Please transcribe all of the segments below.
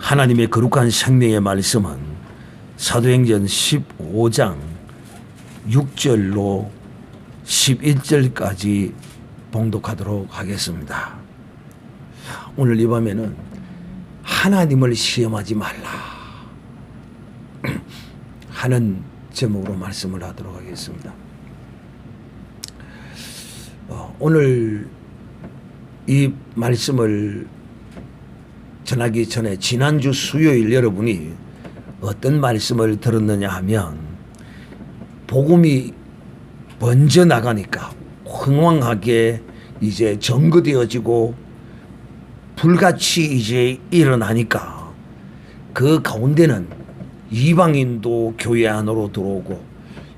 하나님의 거룩한 생명의 말씀은 사도행전 15장 6절로 11절까지 봉독하도록 하겠습니다. 오늘 이 밤에는 하나님을 시험하지 말라 하는 제목으로 말씀을 하도록 하겠습니다. 오늘 이 말씀을 전하기 전에 지난주 수요일 여러분이 어떤 말씀을 들었느냐 하면 복음이 번져 나가니까 흥왕하게 이제 전거되어지고 불같이 이제 일어나니까 그 가운데는 이방인도 교회 안으로 들어오고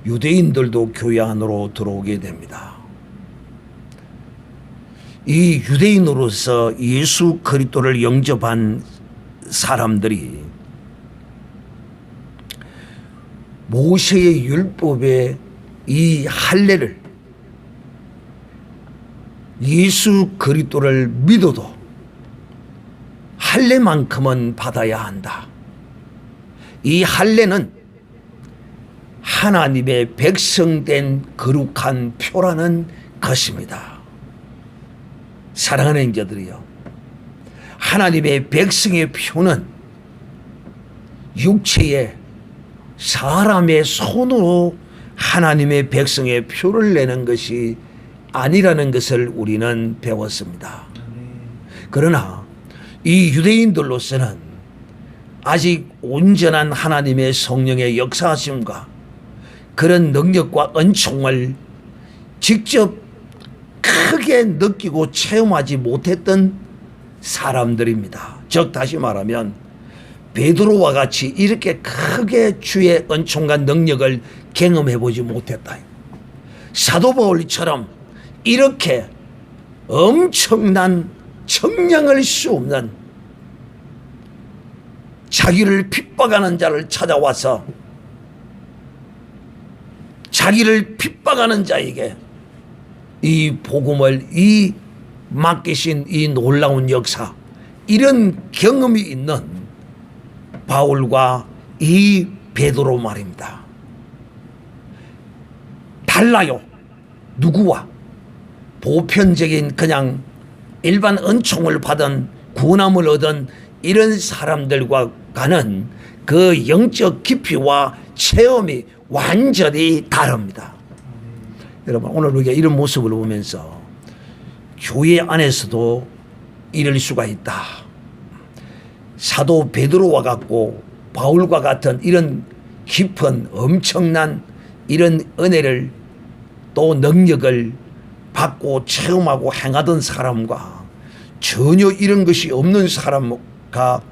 유대인들도 교회 안으로 들어오게 됩니다. 이 유대인으로서 예수 그리스도를 영접한 사람들이 모세의 율법의 이 할례를 예수 그리스도를 믿어도 할례만큼은 받아야 한다. 이 할례는 하나님의 백성된 거룩한 표라는 것입니다. 사랑하는 형제들이요, 하나님의 백성의 표는 육체의 사람의 손으로 하나님의 백성의 표를 내는 것이 아니라는 것을 우리는 배웠습니다. 그러나 이 유대인들로서는 아직 온전한 하나님의 성령의 역사하심과 그런 능력과 은총을 직접 크게 느끼고 체험하지 못했던 사람들입니다. 즉 다시 말하면 베드로와 같이 이렇게 크게 주의 은총과 능력을 경험해 보지 못했다. 사도 바울처럼 이렇게 엄청난 청량할 수 없는 자기를 핍박하는 자를 찾아와서 자기를 핍박하는 자에게 이 복음을, 이 맡기신 이 놀라운 역사, 이런 경험이 있는 바울과 이 베드로 말입니다. 달라요. 누구와? 보편적인 그냥 일반 은총을 받은 구원함을 얻은 이런 사람들과는 그 영적 깊이와 체험이 완전히 다릅니다. 여러분, 오늘 우리가 이런 모습을 보면서 교회 안에서도 이럴 수가 있다. 사도 베드로와 같고 바울과 같은 이런 깊은 엄청난 이런 은혜를 또 능력을 받고 체험하고 행하던 사람과 전혀 이런 것이 없는 사람과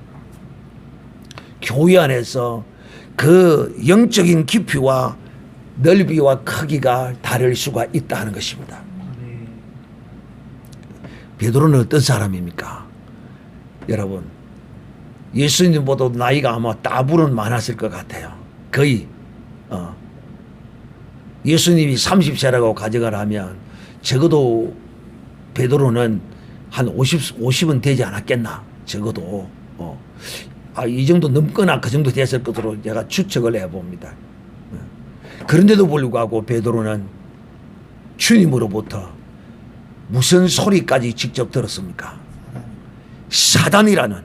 교회 안에서 그 영적인 깊이와 넓이와 크기가 다를 수가 있다는 것입니다. 베드로는 어떤 사람입니까? 여러분, 예수님보다 나이가 아마 따블은 많았을 것 같아요. 거의 예수님이 30세라고 가정을 하면 적어도 베드로는 한 50은 되지 않았겠나. 적어도 이 정도 넘거나 그 정도 됐을 것으로 제가 추측을 해봅니다. 그런데도 불구하고 베드로는 주님으로부터 무슨 소리까지 직접 들었습니까? 사단이라는,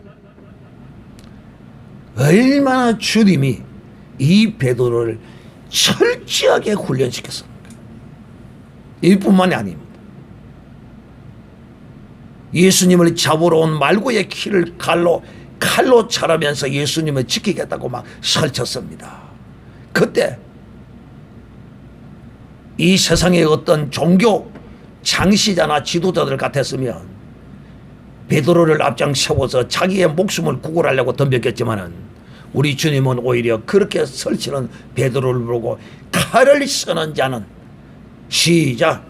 얼마나 주님이 이 베드로를 철저하게 훈련시켰습니까? 이뿐만이 아닙니다. 예수님을 잡으러 온 말고의 키를 칼로 차라면서 예수님을 지키겠다고 막 설쳤습니다. 그때 이 세상의 어떤 종교 장시자나 지도자들 같았으면 베드로를 앞장 세워서 자기의 목숨을 구걸하려고 덤볐겠지만은 우리 주님은 오히려 그렇게 설치는 베드로를 보고 칼을 쓰는 자는 시작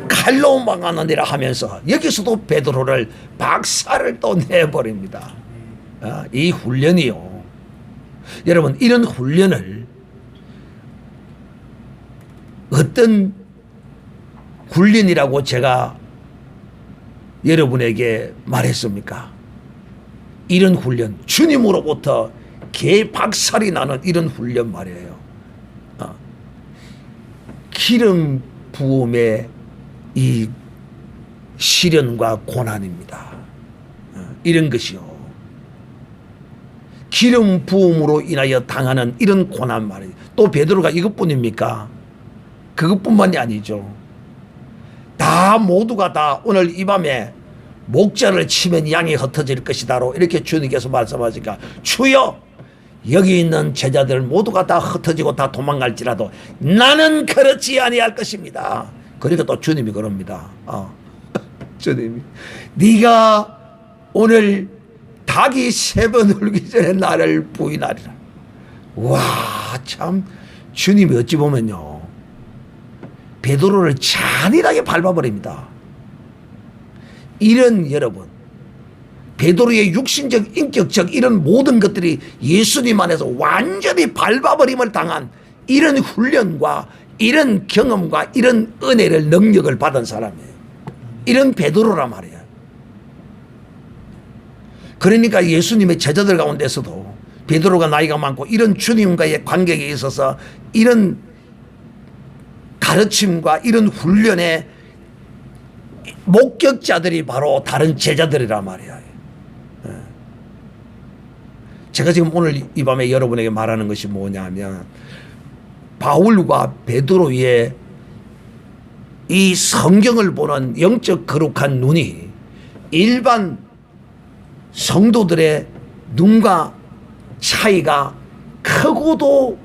칼로 망하느니라 하면서 여기서도 베드로를 박살을 또 내버립니다. 이 훈련이요, 여러분, 이런 훈련을 어떤 훈련이라고 제가 여러분에게 말했습니까? 이런 훈련, 주님으로부터 개박살이 나는 이런 훈련 말이에요. 기름 부음의 이 시련과 고난입니다. 이런 것이요. 기름 부음으로 인하여 당하는 이런 고난 말이에요. 또 베드로가 이것뿐입니까? 그것뿐만이 아니죠. 다 모두가 다 오늘 이 밤에 목자를 치면 양이 흩어질 것이다로 이렇게 주님께서 말씀하시니까 주여 여기 있는 제자들 모두가 다 흩어지고 다 도망갈지라도 나는 그렇지 아니할 것입니다. 그러니까 또 주님이 그럽니다. 주님이 네가 오늘 닭이 3번 울기 전에 나를 부인하리라. 와, 참 주님이 어찌 보면요 베드로를 잔인하게 밟아버립니다. 이런 여러분 베드로의 육신적 인격적 이런 모든 것들이 예수님 안에서 완전히 밟아버림을 당한 이런 훈련과 이런 경험과 이런 은혜를 능력을 받은 사람이에요. 이런 베드로란 말이에요. 그러니까 예수님의 제자들 가운데서도 베드로가 나이가 많고 이런 주님과의 관계에 있어서 이런 가르침과 이런 훈련의 목격자들이 바로 다른 제자들이란 말이에요. 제가 지금 오늘 이 밤에 여러분에게 말하는 것이 뭐냐면 바울과 베드로의 이 성경을 보는 영적 거룩한 눈이 일반 성도들의 눈과 차이가 크고도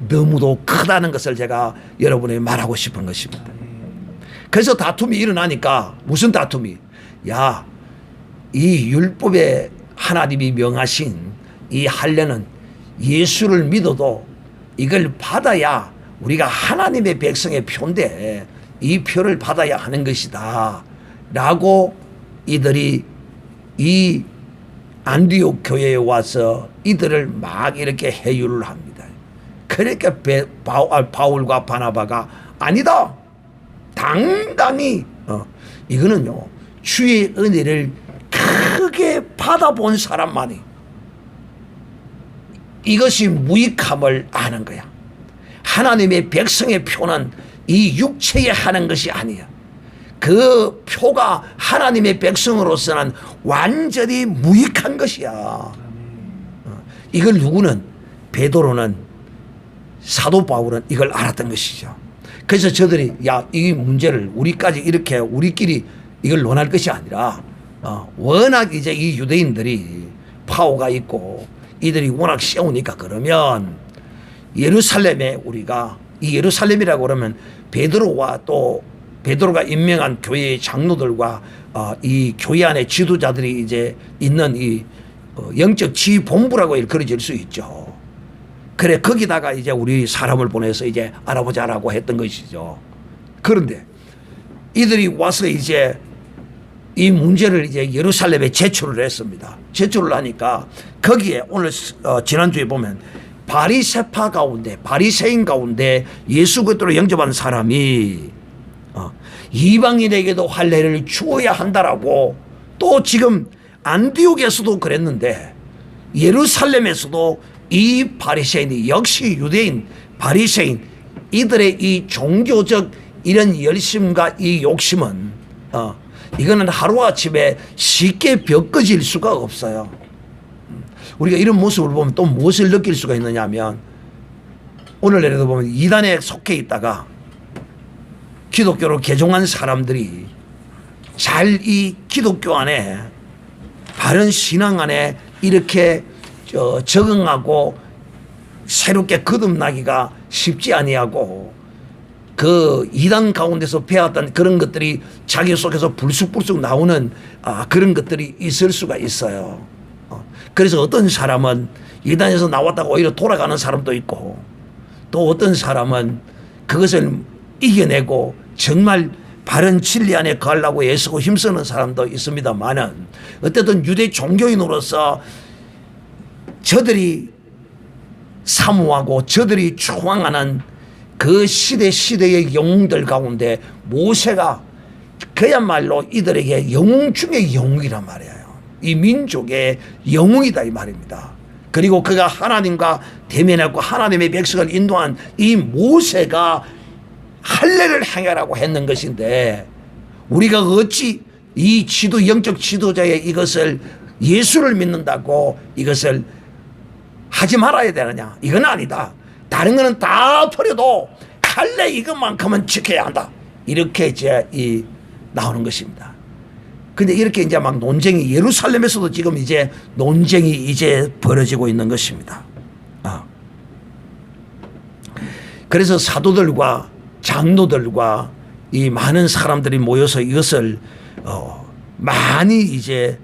너무도 크다는 것을 제가 여러분에게 말하고 싶은 것입니다. 그래서 다툼이 일어나니까 무슨 다툼이? 야, 이 율법에 하나님이 명하신 이 할례는 예수를 믿어도 이걸 받아야 우리가 하나님의 백성의 표인데 이 표를 받아야 하는 것이다 라고 이들이 이 안디옥 교회에 와서 이들을 막 이렇게 해유를 합니다. 그러니까 바울과 바나바가 아니다 당당히 이거는요 주의 은혜를 크게 받아본 사람만이 이것이 무익함을 아는 거야. 하나님의 백성의 표는 이 육체에 하는 것이 아니야. 그 표가 하나님의 백성으로서는 완전히 무익한 것이야. 이걸 누구는 베드로는 사도 바울은 이걸 알았던 것이죠. 그래서 저들이 야, 이 문제를 우리까지 이렇게 우리끼리 이걸 논할 것이 아니라 워낙 이제 이 유대인들이 파워가 있고 이들이 워낙 세우니까 그러면 예루살렘에 우리가 이 예루살렘이라고 그러면 베드로와 또 베드로가 임명한 교회의 장로들과 이 교회 안에 지도자들이 이제 있는 이 영적 지휘본부라고 일컬어질 수 있죠. 그래 거기다가 이제 우리 사람을 보내서 이제 알아보자라고 했던 것이죠. 그런데 이들이 와서 이제 이 문제를 이제 예루살렘에 제출을 했습니다. 제출을 하니까 거기에 오늘 지난주에 보면 바리새파 가운데 바리새인 가운데 예수 그리스도를 영접한 사람이 이방인에게도 할례를 주어야 한다라고 또 지금 안디옥에서도 그랬는데 예루살렘에서도 이 바리새인이 역시 유대인 바리새인 이들의 이 종교적 이런 열심과 이 욕심은 이거는 하루아침에 쉽게 벽꺼질 수가 없어요. 우리가 이런 모습을 보면 또 무엇을 느낄 수가 있느냐 하면 오늘 예를 들어 보면 이단에 속해 있다가 기독교로 개종한 사람들이 잘 이 기독교 안에 바른 신앙 안에 이렇게 적응하고 새롭게 거듭나기가 쉽지 아니하고 그 이단 가운데서 배웠던 그런 것들이 자기 속에서 불쑥불쑥 나오는 그런 것들이 있을 수가 있어요. 그래서 어떤 사람은 이단에서 나왔다고 오히려 돌아가는 사람도 있고 또 어떤 사람은 그것을 이겨내고 정말 바른 진리 안에 거하려고 애쓰고 힘쓰는 사람도 있습니다만은 어쨌든 유대 종교인으로서 저들이 사모하고 저들이 추앙하는 그 시대의 영웅들 가운데 모세가 그야말로 이들에게 영웅 중의 영웅이란 말이에요. 이 민족의 영웅이다 이 말입니다. 그리고 그가 하나님과 대면하고 하나님의 백성을 인도한 이 모세가 할례를 행하라고 했는 것인데 우리가 어찌 이 영적 지도자의 이것을 예수를 믿는다고 이것을 하지 말아야 되느냐? 이건 아니다. 다른 거는 다 버려도 할례 이것만큼은 지켜야 한다. 이렇게 이제 나오는 것입니다. 근데 이렇게 이제 막 논쟁이 예루살렘에서도 지금 이제 논쟁이 이제 벌어지고 있는 것입니다. 그래서 사도들과 장로들과 이 많은 사람들이 모여서 이것을 많이 이제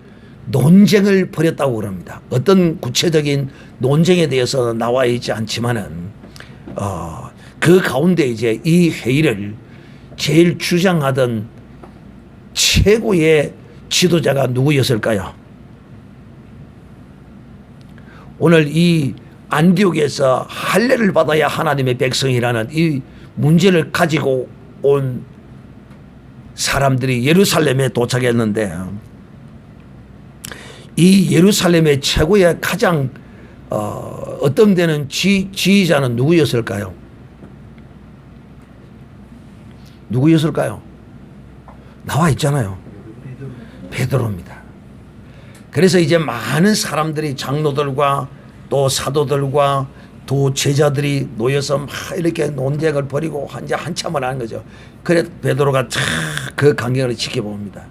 논쟁을 벌였다고 그럽니다. 어떤 구체적인 논쟁에 대해서는 나와 있지 않지만은 그 가운데 이제 이 회의를 제일 주장하던 최고의 지도자가 누구였을까요? 오늘 이 안디옥에서 할례를 받아야 하나님의 백성이라는 이 문제를 가지고 온 사람들이 예루살렘에 도착했는데 이 예루살렘의 최고의 가장 어떤 데는 지휘자는 누구였을까요? 누구였을까요? 나와 있잖아요. 베드로입니다. 그래서 이제 많은 사람들이 장로들과 또 사도들과 또 제자들이 모여서 막 이렇게 논쟁을 벌이고 한참을 하는 거죠. 그래 베드로가 그 광경을 지켜봅니다.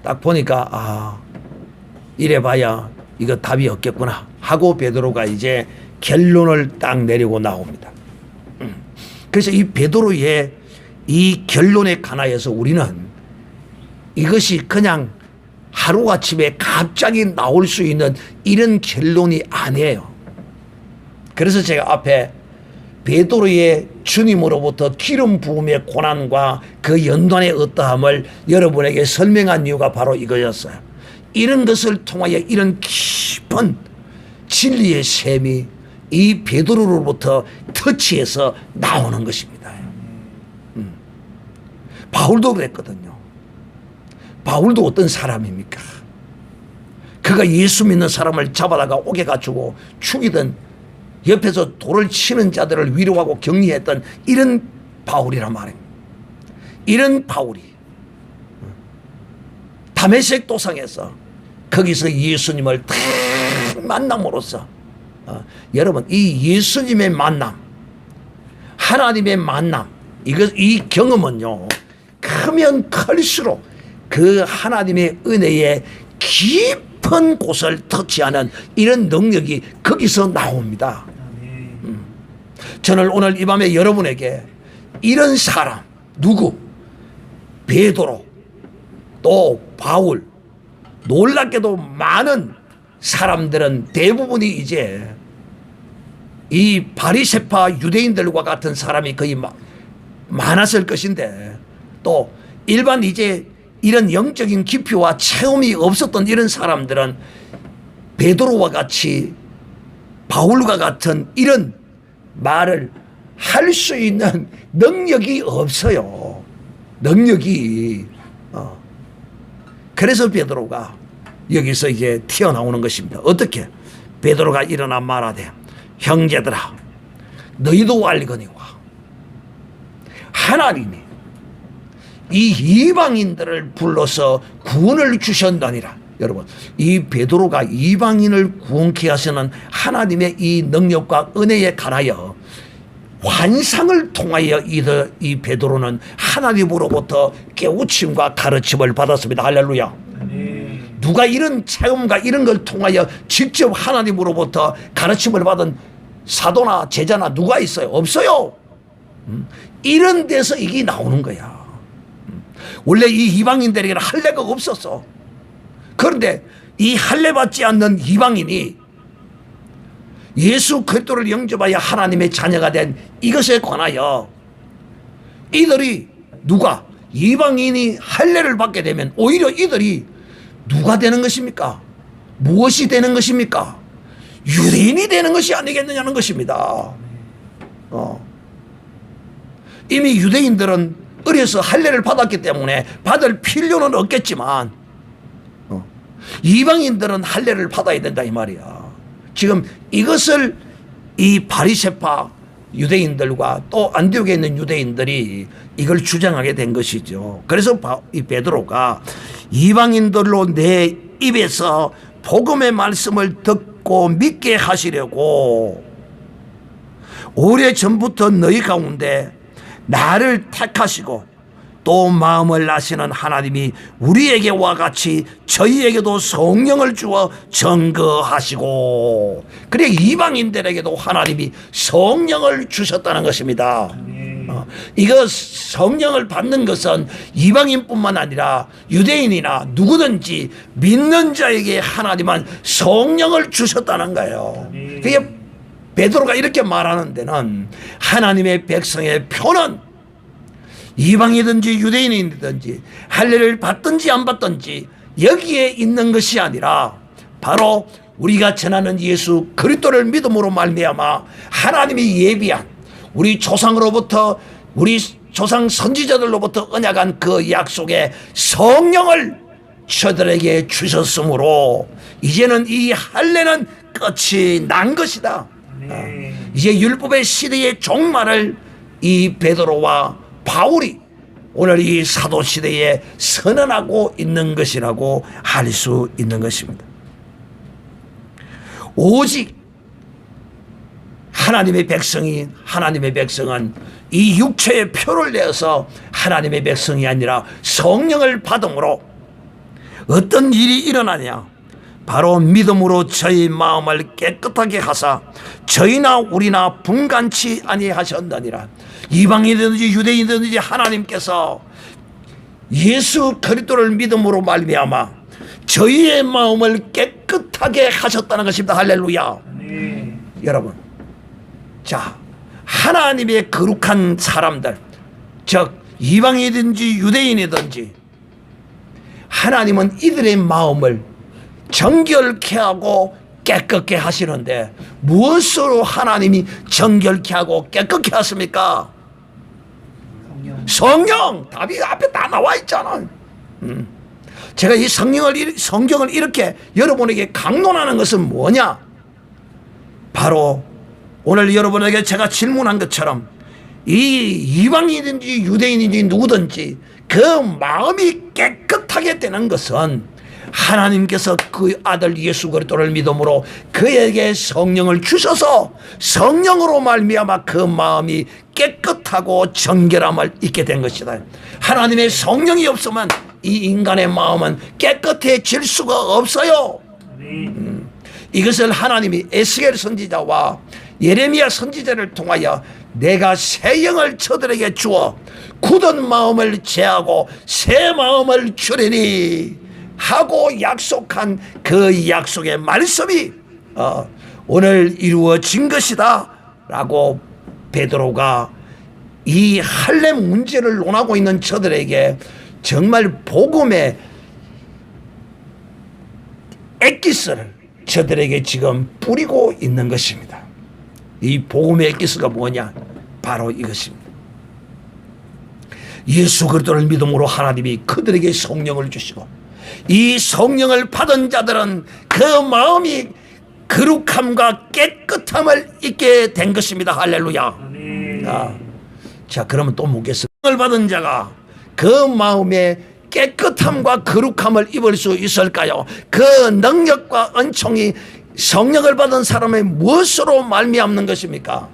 딱 보니까 이래봐야 이거 답이 없겠구나 하고 베드로가 이제 결론을 딱 내리고 나옵니다. 그래서 이 베드로의 이 결론에 관하여서 우리는 이것이 그냥 하루아침에 갑자기 나올 수 있는 이런 결론이 아니에요. 그래서 제가 앞에 베드로의 주님으로부터 기름 부음의 고난과 그 연단의 어떠함을 여러분에게 설명한 이유가 바로 이거였어요. 이런 것을 통하여 이런 깊은 진리의 셈이 이 베드로로부터 터치해서 나오는 것입니다. 바울도 그랬거든요. 바울도 어떤 사람입니까? 그가 예수 믿는 사람을 잡아다가 옥에 갇히고 죽이던 옆에서 돌을 치는 자들을 위로하고 격리했던 이런 바울이란 말입니다. 이런 바울이 다메섹 도상에서 거기서 예수님을 딱 만남으로써 여러분 이 예수님의 만남 하나님의 만남 이 경험은요 크면 클수록 그 하나님의 은혜의 깊은 곳을 터치하는 이런 능력이 거기서 나옵니다. 저는 오늘 이 밤에 여러분에게 이런 사람 누구? 베드로 또 바울 놀랍게도 많은 사람들은 대부분이 이제 이 바리새파 유대인들과 같은 사람이 거의 많았을 것인데 또 일반 이제 이런 영적인 깊이와 체험이 없었던 이런 사람들은 베드로와 같이 바울과 같은 이런 말을 할 수 있는 능력이 없어요. 능력이. 그래서 베드로가 여기서 이제 튀어나오는 것입니다. 어떻게? 베드로가 일어나 말하되 형제들아 너희도 알거니와 하나님이 이 이방인들을 불러서 구원을 주셨다니라. 여러분 이 베드로가 이방인을 구원케 하시는 하나님의 이 능력과 은혜에 관하여 환상을 통하여 이 베드로는 하나님으로부터 깨우침과 가르침을 받았습니다. 할렐루야. 누가 이런 체험과 이런 걸 통하여 직접 하나님으로부터 가르침을 받은 사도나 제자나 누가 있어요? 없어요. 이런 데서 이게 나오는 거야. 원래 이 이방인들에게는 할례가 없었어. 그런데 이 할례 받지 않는 이방인이 예수 그리스도를 영접하여 하나님의 자녀가 된 이것에 관하여 이들이 누가 이방인이 할례를 받게 되면 오히려 이들이 누가 되는 것입니까? 무엇이 되는 것입니까? 유대인이 되는 것이 아니겠느냐는 것입니다. 이미 유대인들은 어려서 할례를 받았기 때문에 받을 필요는 없겠지만 이방인들은 할례를 받아야 된다 이 말이야. 지금 이것을 이 바리새파 유대인들과 또 안디옥에 있는 유대인들이 이걸 주장하게 된 것이죠. 그래서 이 베드로가 이방인들로 내 입에서 복음의 말씀을 듣고 믿게 하시려고 오래전부터 너희 가운데 나를 택하시고 또 마음을 아시는 하나님이 우리에게와 같이 저희에게도 성령을 주어 증거하시고, 그래 이방인들에게도 하나님이 성령을 주셨다는 것입니다. 이거 성령을 받는 것은 이방인뿐만 아니라 유대인이나 누구든지 믿는 자에게 하나님은 성령을 주셨다는 거예요. 그게 베드로가 이렇게 말하는 데는 하나님의 백성의 표는 이방이든지 유대인이든지 할례를 받든지 안 받든지 여기에 있는 것이 아니라 바로 우리가 전하는 예수 그리스도를 믿음으로 말미암아 하나님이 예비한 우리 조상으로부터, 우리 조상 선지자들로부터 언약한 그 약속의 성령을 저들에게 주셨으므로 이제는 이 할례는 끝이 난 것이다. 이제 율법의 시대의 종말을 이 베드로와 바울이 오늘 이 사도 시대에 선언하고 있는 것이라고 할 수 있는 것입니다. 오직 하나님의 백성은 이 육체의 표를 내어서 하나님의 백성이 아니라 성령을 받음으로 어떤 일이 일어나냐, 바로 믿음으로 저희 마음을 깨끗하게 하사 저희나 우리나 분간치 아니하셨느니라. 이방인이든지 유대인이든지 하나님께서 예수 그리스도를 믿음으로 말미암아 저희의 마음을 깨끗하게 하셨다는 것입니다. 할렐루야. 여러분, 자, 하나님의 거룩한 사람들, 즉 이방인이든지 유대인이든지 하나님은 이들의 마음을 정결케 하고 깨끗게 하시는데 무엇으로 하나님이 정결케 하고 깨끗게 하십니까? 성령. 답이 앞에 다 나와 있잖아. 제가 이 성경을 이렇게 여러분에게 강론하는 것은 뭐냐? 바로 오늘 여러분에게 제가 질문한 것처럼 이 이방인이든지 유대인이든지 누구든지 그 마음이 깨끗하게 되는 것은 하나님께서 그 아들 예수 그리스도를 믿음으로 그에게 성령을 주셔서 성령으로 말미암아 그 마음이 깨끗하고 정결함을 잊게 된 것이다. 하나님의 성령이 없으면 이 인간의 마음은 깨끗해질 수가 없어요. 이것을 하나님이 에스겔 선지자와 예레미야 선지자를 통하여 내가 새 영을 저들에게 주어 굳은 마음을 제하고 새 마음을 주리니 하고 약속한 그 약속의 말씀이 오늘 이루어진 것이다 라고 베드로가 이 할례 문제를 논하고 있는 저들에게 정말 복음의 엑기스를 저들에게 지금 뿌리고 있는 것입니다. 이 복음의 엑기스가 뭐냐? 바로 이것입니다. 예수 그리스도를 믿음으로 하나님이 그들에게 성령을 주시고 이 성령을 받은 자들은 그 마음이 거룩함과 깨끗함을 잊게 된 것입니다. 할렐루야. 자, 그러면 또 묻겠습니다. 성령을 받은 자가 그 마음에 깨끗함과 거룩함을 입을 수 있을까요? 그 능력과 은총이 성령을 받은 사람의 무엇으로 말미암는 것입니까?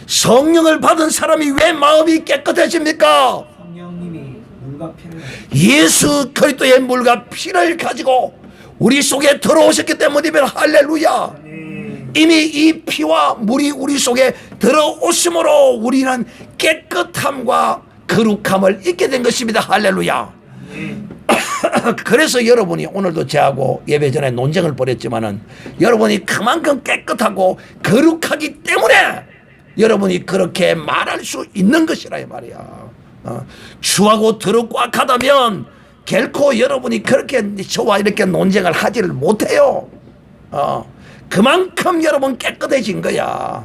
성령을 받은 사람이 왜 마음이 깨끗해집니까? 성령님이 물과 피를 예수 그리스도의 물과 피를 가지고 우리 속에 들어오셨기 때문이면 할렐루야. 이미 이 피와 물이 우리 속에 들어오심으로 우리는 깨끗함과 거룩함을 잊게 된 것입니다. 할렐루야. 그래서 여러분이 오늘도 저하고 예배 전에 논쟁을 벌였지만은 여러분이 그만큼 깨끗하고 거룩하기 때문에 여러분이 그렇게 말할 수 있는 것이라 이 말이야. 주하고 더럽고 악하다면 결코 여러분이 그렇게 저와 이렇게 논쟁을 하지를 못해요. 그만큼 여러분 깨끗해진 거야.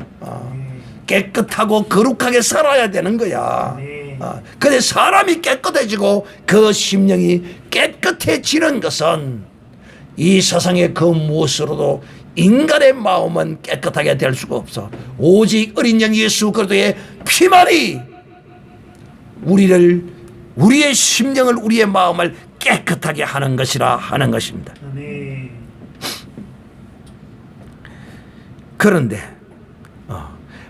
깨끗하고 거룩하게 살아야 되는 거야. 네. 근데 사람이 깨끗해지고 그 심령이 깨끗해지는 것은 이 세상의 그 무엇으로도 인간의 마음은 깨끗하게 될 수가 없어. 오직 어린 양 예수 그리스도의 피만이 우리의 심령을, 우리의 마음을 깨끗하게 하는 것이라 하는 것입니다. 네. 그런데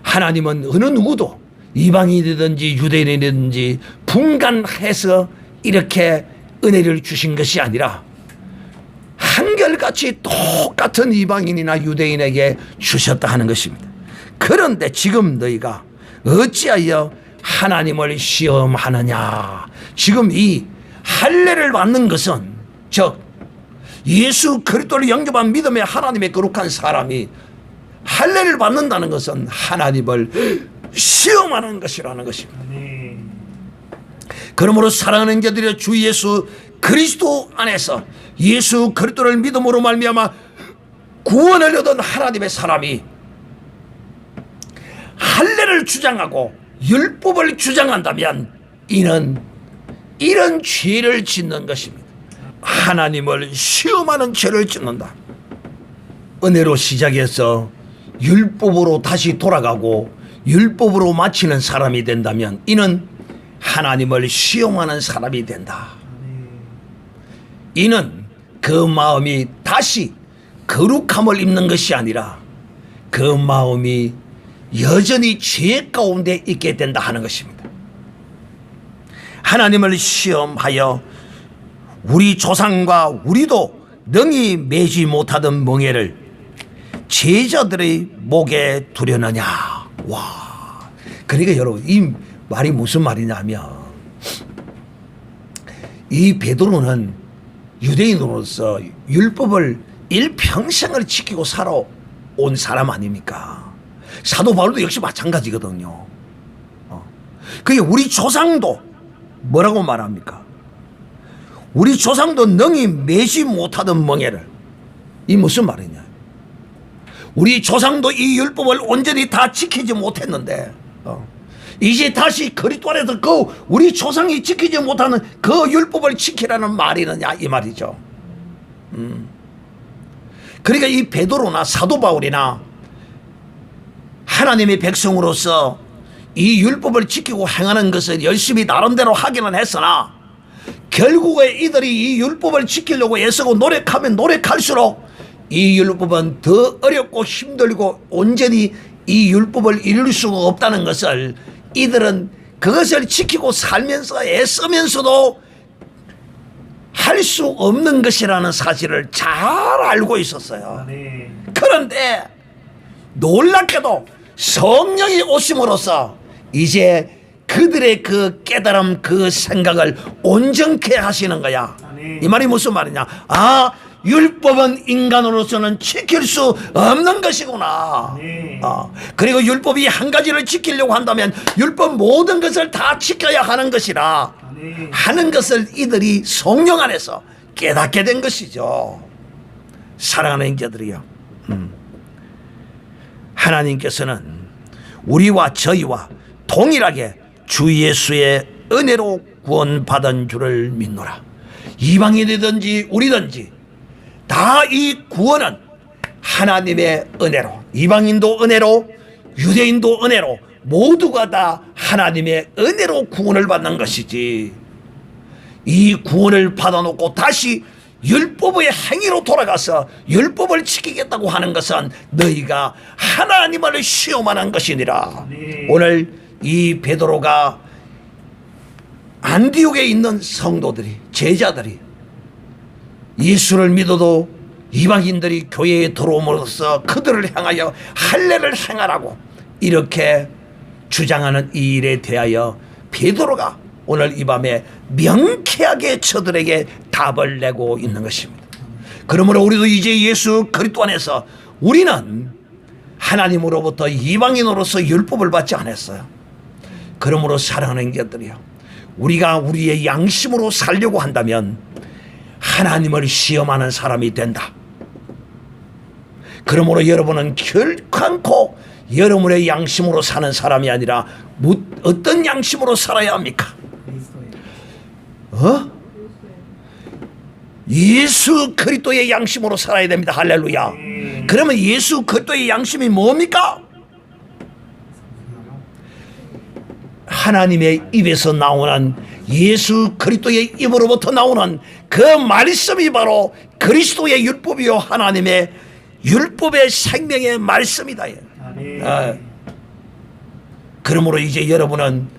하나님은 어느 누구도 이방인이든지 유대인이든지 분간해서 이렇게 은혜를 주신 것이 아니라 한결같이 똑같은 이방인이나 유대인에게 주셨다 하는 것입니다. 그런데 지금 너희가 어찌하여 하나님을 시험하느냐. 지금 이 할례를 받는 것은 즉 예수 그리스도를 영접한 믿음의 하나님의 거룩한 사람이 할례를 받는다는 것은 하나님을 시험하는 것이라는 것입니다. 네. 그러므로 사랑하는 자들이 주 예수 그리스도 안에서 예수 그리스도를 믿음으로 말미암아 구원을 얻은 하나님의 사람이 할례를 주장하고 율법을 주장한다면 이는 이런 죄를 짓는 것입니다. 하나님을 시험하는 죄를 짓는다. 은혜로 시작해서 율법으로 다시 돌아가고 율법으로 마치는 사람이 된다면 이는 하나님을 시험하는 사람이 된다. 이는 그 마음이 다시 거룩함을 입는 것이 아니라 그 마음이 여전히 죄 가운데 있게 된다 하는 것입니다. 하나님을 시험하여 우리 조상과 우리도 능히 매지 못하던 멍에를 제자들의 목에 두려느냐. 와. 그러니까 여러분 이 말이 무슨 말이냐면 이 베드로는 유대인으로서 율법을 일평생을 지키고 살아온 사람 아닙니까? 사도 바울도 역시 마찬가지거든요. 그게 우리 조상도 뭐라고 말합니까? 우리 조상도 능히 매지 못하던 멍에를. 이 무슨 말이냐? 우리 조상도 이 율법을 온전히 다 지키지 못했는데 이제 다시 그리스도 안에서 그 우리 조상이 지키지 못하는 그 율법을 지키라는 말이느냐 이 말이죠. 그러니까 이 베드로나 사도 바울이나 하나님의 백성으로서 이 율법을 지키고 행하는 것을 열심히 나름대로 하기는 했으나 결국에 이들이 이 율법을 지키려고 애쓰고 노력하면 노력할수록 이 율법은 더 어렵고 힘들고 온전히 이 율법을 이룰 수가 없다는 것을 이들은 그것을 지키고 살면서 애쓰면서도 할 수 없는 것이라는 사실을 잘 알고 있었어요. 네. 그런데 놀랍게도 성령이 오심으로써 이제 그들의 그 깨달음 그 생각을 온전케 하시는 거야. 이 말이 무슨 말이냐? 율법은 인간으로서는 지킬 수 없는 것이구나. 네. 그리고 율법이 한 가지를 지키려고 한다면 율법 모든 것을 다 지켜야 하는 것이라 네. 하는 것을 이들이 성령 안에서 깨닫게 된 것이죠. 사랑하는 자들이요. 하나님께서는 우리와 저희와 동일하게 주 예수의 은혜로 구원받은 줄을 믿노라. 이방인이든지 우리든지 다 이 구원은 하나님의 은혜로, 이방인도 은혜로 유대인도 은혜로 모두가 다 하나님의 은혜로 구원을 받는 것이지, 이 구원을 받아놓고 다시 율법의 행위로 돌아가서 율법을 지키겠다고 하는 것은 너희가 하나님을 시험하는 것이니라. 네. 오늘 이 베드로가 안디옥에 있는 성도들이, 제자들이 예수를 믿어도 이방인들이 교회에 들어옴으로써 그들을 향하여 할례를 행하라고 이렇게 주장하는 이 일에 대하여 베드로가 오늘 이 밤에 명쾌하게 저들에게 답을 내고 있는 것입니다. 그러므로 우리도 이제 예수 그리스도 안에서 우리는 하나님으로부터 이방인으로서 율법을 받지 않았어요. 그러므로 사랑하는 자들이요, 우리가 우리의 양심으로 살려고 한다면 하나님을 시험하는 사람이 된다. 그러므로 여러분은 결코 여러분의 양심으로 사는 사람이 아니라 어떤 양심으로 살아야 합니까? 그리스도의 예수 그리스도의 양심으로 살아야 됩니다. 할렐루야. 그러면 예수 그리스도의 양심이 뭡니까? 하나님의 입에서 나오는, 예수 그리스도의 입으로부터 나오는 그 말씀이 바로 그리스도의 율법이요 하나님의 율법의 생명의 말씀이다. 아멘. 그러므로 이제 여러분은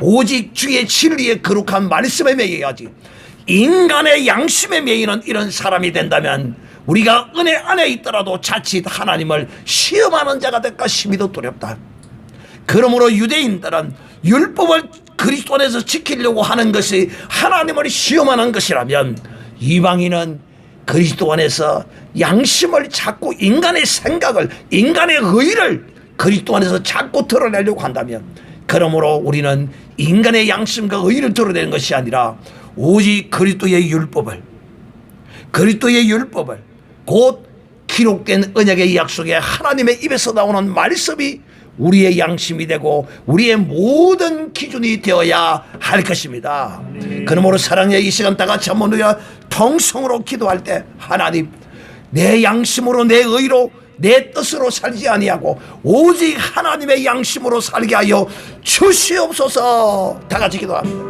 오직 주의 진리의 거룩한 말씀에 매여야지, 인간의 양심에 매이는 이런 사람이 된다면 우리가 은혜 안에 있더라도 자칫 하나님을 시험하는 자가 될까 싶기도 두렵다. 그러므로 유대인들은 율법을 그리스도 안에서 지키려고 하는 것이 하나님을 시험하는 것이라면, 이방인은 그리스도 안에서 양심을 찾고 인간의 생각을, 인간의 의를 그리스도 안에서 자꾸 드러내려고 한다면, 그러므로 우리는 인간의 양심과 의를 드러내는 것이 아니라 오직 그리스도의 율법을, 그리스도의 율법을, 곧 기록된 언약의 약속에 하나님의 입에서 나오는 말씀이 우리의 양심이 되고 우리의 모든 기준이 되어야 할 것입니다. 그러므로 사랑의 이 시간 다 같이 한번 우리가 통성으로 기도할 때, 하나님, 내 양심으로, 내 의로, 내 뜻으로 살지 아니하고 오직 하나님의 양심으로 살게 하여 주시옵소서. 다 같이 기도합니다.